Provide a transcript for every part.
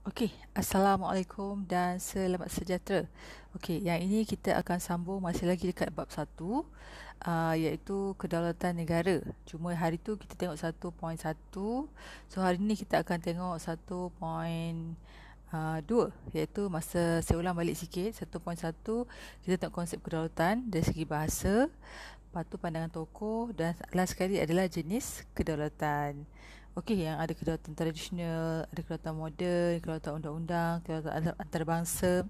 Okey, Assalamualaikum dan selamat sejahtera. Okey, yang ini kita akan sambung masih lagi dekat bab 1, iaitu kedaulatan negara. Cuma hari tu kita tengok 1.1. So hari ni kita akan tengok 1.2, iaitu masa saya ulang balik sikit. 1.1 kita tengok konsep kedaulatan dari segi bahasa, lepas tu pandangan tokoh, dan last sekali adalah jenis kedaulatan. Okey, yang ada kedaulatan tradisional, ada kedaulatan moden, kedaulatan undang-undang, kedaulatan antarabangsa.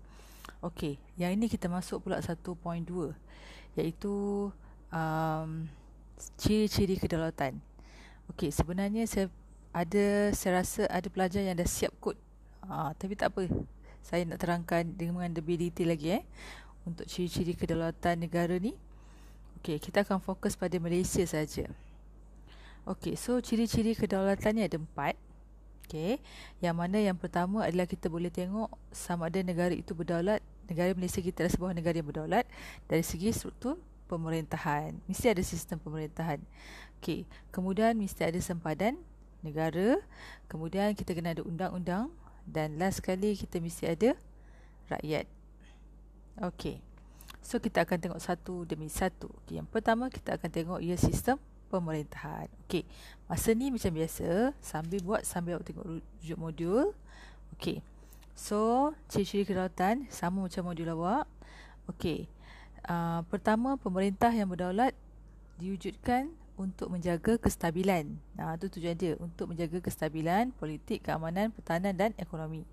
Okey, yang ini kita masuk pula 1.2, iaitu um, ciri-ciri kedaulatan. Okey, sebenarnya saya rasa ada pelajar yang dah siap kod. Tapi tak apa. Saya nak terangkan dengan lebih detail lagi untuk ciri-ciri kedaulatan negara ni. Okey, kita akan fokus pada Malaysia saja. Okey, so ciri-ciri kedaulatan ni ada 4. Okey, yang mana yang pertama adalah kita boleh tengok sama ada negara itu berdaulat. Negara Malaysia kita adalah sebuah negara yang berdaulat dari segi struktur pemerintahan. Mesti ada sistem pemerintahan. Okey, kemudian mesti ada sempadan negara. Kemudian kita kena ada undang-undang. Dan last sekali kita mesti ada rakyat. Okey, so kita akan tengok satu demi satu. Okey, yang pertama kita akan tengok ia sistem pemerintahan. Okey, masa ni macam biasa, sambil awak tengok rujuk modul. Okey, so ciri-ciri kedaulatan sama macam modul awak. Okey, pertama, pemerintah yang berdaulat diwujudkan untuk menjaga kestabilan. Itu tujuan dia, untuk menjaga kestabilan politik, keamanan, pertahanan dan ekonomi.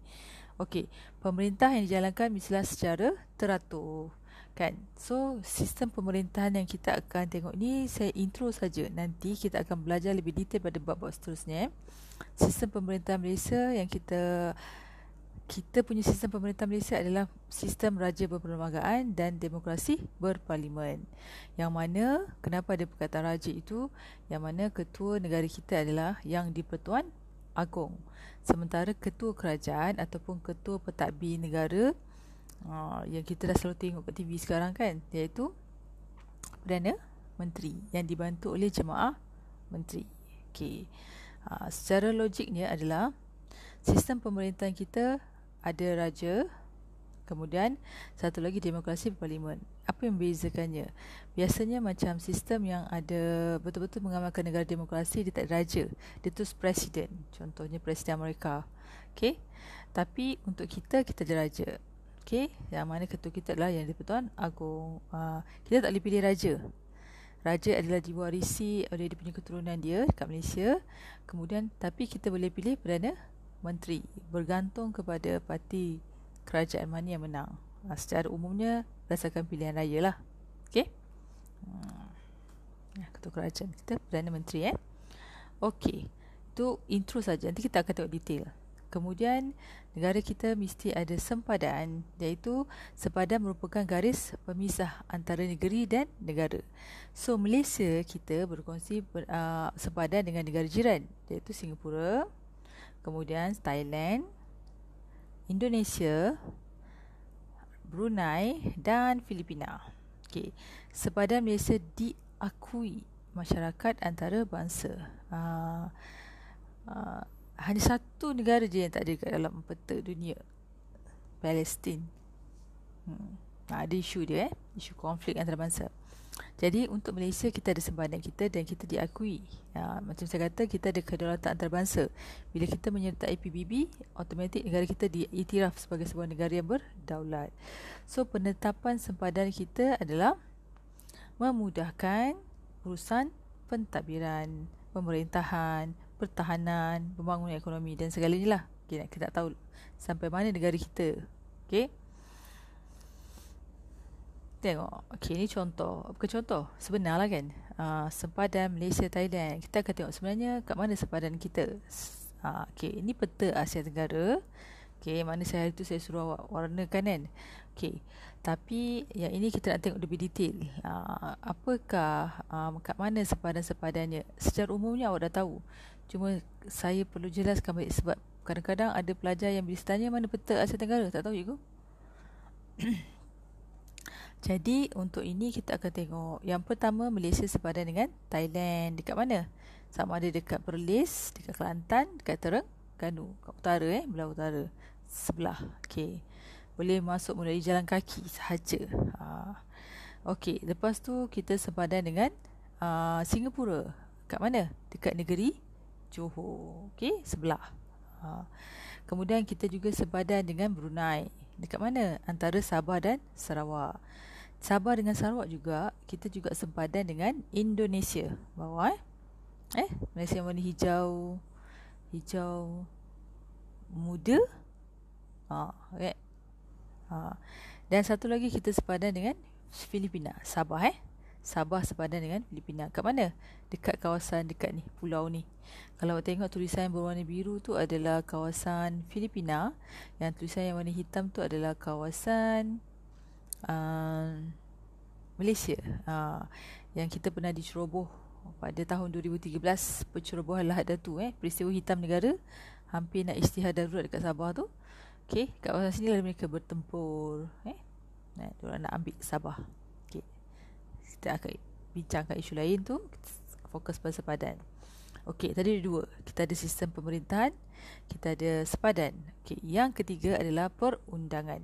Okey, pemerintah yang dijalankan mestilah secara teratur, kan? So, sistem pemerintahan yang kita akan tengok ni saya intro saja. Nanti kita akan belajar lebih detail pada bab-bab seterusnya. Sistem pemerintahan Malaysia yang kita punya sistem pemerintahan Malaysia adalah sistem raja berperlembagaan dan demokrasi berparlimen. Yang mana, kenapa ada perkataan raja itu? Yang mana ketua negara kita adalah Yang di-Pertuan Agong. Sementara ketua kerajaan ataupun ketua pentadbir negara, yang kita dah selalu tengok kat TV sekarang kan, iaitu Perdana Menteri yang dibantu oleh Jemaah Menteri. Okey. Secara logiknya adalah sistem pemerintahan kita ada raja, kemudian satu lagi demokrasi berparlimen. Apa yang membezakannya? Biasanya macam sistem yang ada betul-betul mengamalkan negara demokrasi, dia tak ada raja. Dia tu presiden. Contohnya Presiden Amerika. Okey. Tapi untuk kita ada raja. Okey. Yang mana ketua kita adalah Yang di-Pertuan Agong. Kita tak boleh pilih raja. Raja adalah diwarisi oleh dia punya keturunan dia kat Malaysia. Kemudian, tapi kita boleh pilih Perdana Menteri. Bergantung kepada parti kerajaan mana yang menang. Secara umumnya berdasarkan pilihan raya lah. Okey. Ketua kerajaan kita Perdana Menteri. Okey. Itu intro saja. Nanti kita akan tengok detail. Kemudian negara kita mesti ada sempadan, iaitu sempadan merupakan garis pemisah antara negeri dan negara. So Malaysia kita berkongsi sempadan dengan negara jiran, iaitu Singapura, kemudian Thailand, Indonesia, Brunei dan Filipina. Okey, sempadan Malaysia diakui masyarakat antarabangsa. Hanya satu negara je yang tak ada kat dalam peta dunia, Palestin. Ada isu dia, isu konflik antarabangsa. Jadi untuk Malaysia kita ada sempadan kita dan kita diakui. Macam saya kata, kita ada kedaulatan antarabangsa. Bila kita menyertai PBB, automatik negara kita diiktiraf sebagai sebuah negara yang berdaulat. So penetapan sempadan kita adalah memudahkan urusan pentadbiran, pemerintahan, pertahanan, pembangunan ekonomi dan segalanya lah. Kita tak tahu sampai mana negara kita. Okey. Tengok. Okey, ni contoh. Bukan contoh, sebenar lah kan. Sempadan Malaysia, Thailand. Kita akan tengok sebenarnya kat mana sempadan kita. Okey, ini peta Asia Tenggara. Okey, mana saya hari tu saya suruh awak warnakan kan. Okey, tapi yang ini kita nak tengok lebih detail. Apakah, kat mana sempadan-sempadannya. Secara umumnya awak dah tahu. Cuma saya perlu jelaskan balik sebab kadang-kadang ada pelajar yang bila tanya mana peta Asia Tenggara, tak tahu cikgu. Jadi untuk ini kita akan tengok. Yang pertama, Malaysia sepadan dengan Thailand. Dekat mana? Sama ada dekat Perlis, dekat Kelantan, dekat Terenggalek. Terengganu, kat utara belah utara sebelah. Okey. Boleh masuk melalui jalan kaki sahaja. Okey, lepas tu kita sepadan dengan Singapura. Kat mana? Dekat negeri Johor. Okey, sebelah. Kemudian kita juga sepadan dengan Brunei. Dekat mana? Antara Sabah dan Sarawak. Sabah dengan Sarawak juga, kita juga sepadan dengan Indonesia. Bawah Malaysia warna hijau, hijau muda. Okay. Dan satu lagi kita sepadan dengan Filipina. Sabah Sabah sepadan dengan Filipina. Kat mana? Dekat kawasan dekat ni, pulau ni. Kalau tengok tulisan berwarna biru tu adalah kawasan Filipina, yang tulisan yang warna hitam tu adalah kawasan Malaysia. Yang kita pernah diceroboh pada tahun 2013, pencerobohan Lahad Datu, peristiwa hitam negara, hampir nak isytihar darurat dekat Sabah tu. Okey, kat kawasan sini lah mereka bertempur. Diorang nak ambil Sabah. Okey. Kita akan bincangkan isu lain tu, fokus pada sepadan. Okey, tadi ada dua. Kita ada sistem pemerintahan, kita ada sepadan. Okey, yang ketiga adalah perundangan.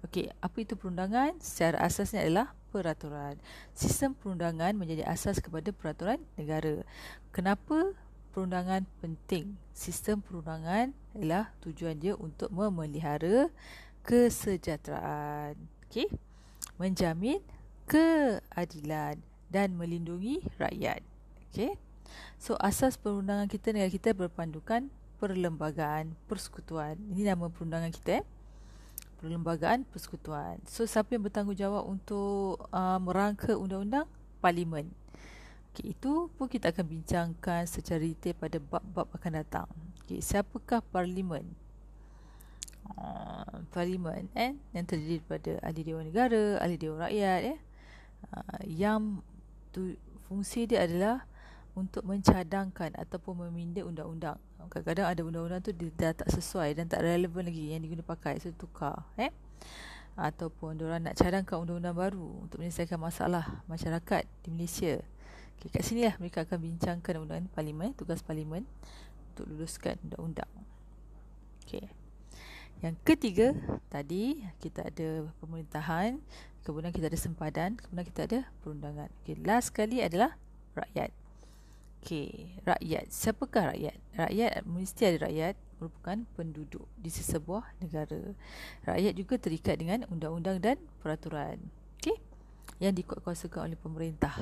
Okey, apa itu perundangan? Secara asasnya adalah peraturan. Sistem perundangan menjadi asas kepada peraturan negara. Kenapa perundangan penting? Sistem perundangan adalah tujuan dia untuk memelihara kesejahteraan, menjamin keadilan dan melindungi rakyat. So asas perundangan kita, negara kita berpandukan perlembagaan persekutuan. Ini nama perundangan kita, perlembagaan persekutuan. So siapa yang bertanggungjawab untuk merangka undang-undang? Parlimen. Itu pun kita akan bincangkan secara detail pada bab-bab akan datang. Siapakah Parlimen? Parlimen yang terdiri daripada ahli Dewan Negara, ahli Dewan Rakyat, yang fungsi dia adalah untuk mencadangkan ataupun meminda undang-undang. Kadang-kadang ada undang-undang tu dia dah tak sesuai dan tak relevan lagi yang diguna pakai, so tukar. Ataupun diorang nak cadangkan undang-undang baru untuk menyelesaikan masalah masyarakat di Malaysia. Kat sini lah mereka akan bincangkan undang-undang Parlimen, tugas Parlimen untuk luluskan undang-undang. Yang ketiga, tadi kita ada pemerintahan, kemudian kita ada sempadan, kemudian kita ada perundangan. Last sekali adalah rakyat. Rakyat. Siapakah rakyat? Rakyat, mesti ada rakyat, merupakan penduduk di sesebuah negara. Rakyat juga terikat dengan undang-undang dan peraturan. Yang dikuatkuasakan oleh pemerintah.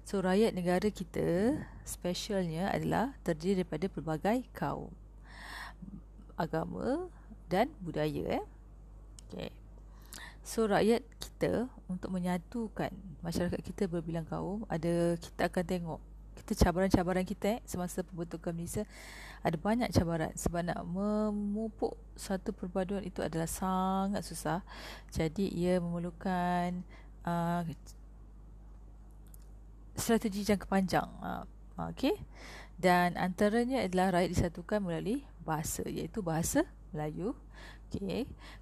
So rakyat negara kita specialnya adalah terdiri daripada pelbagai kaum, agama dan budaya. So rakyat kita, untuk menyatukan masyarakat kita berbilang kaum, kita akan tengok cabaran-cabaran kita semasa pembentukan Malaysia. Ada banyak cabaran sebab nak memupuk satu perpaduan itu adalah sangat susah. Jadi ia memerlukan strategi jangka panjang. Dan antaranya adalah rakyat disatukan melalui bahasa, iaitu bahasa Melayu.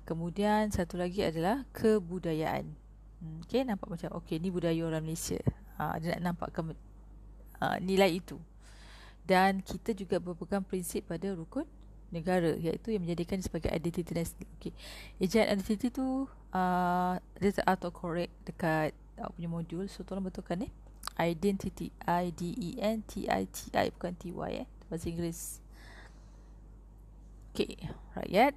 Kemudian satu lagi adalah kebudayaan. Nampak macam ni budaya orang Malaysia. Dia nak nampakkan nilai itu. Dan kita juga berpegang prinsip pada rukun negara, iaitu yang menjadikan sebagai identiti nasional. Ejaat identiti tu dia autocorrect dekat punya modul, so tolong betulkan identity, I-D-E-N-T-I-T-I, bukan T-Y bahasa Inggeris. Rakyat.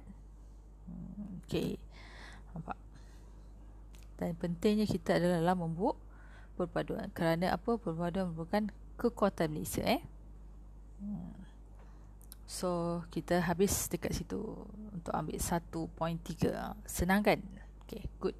Nampak. Dan pentingnya kita adalah dalam membuat perpaduan. Kerana apa? Perpaduan merupakan kekuatan Malaysia. So kita habis dekat situ untuk ambil 1.3. Senang kan? Good.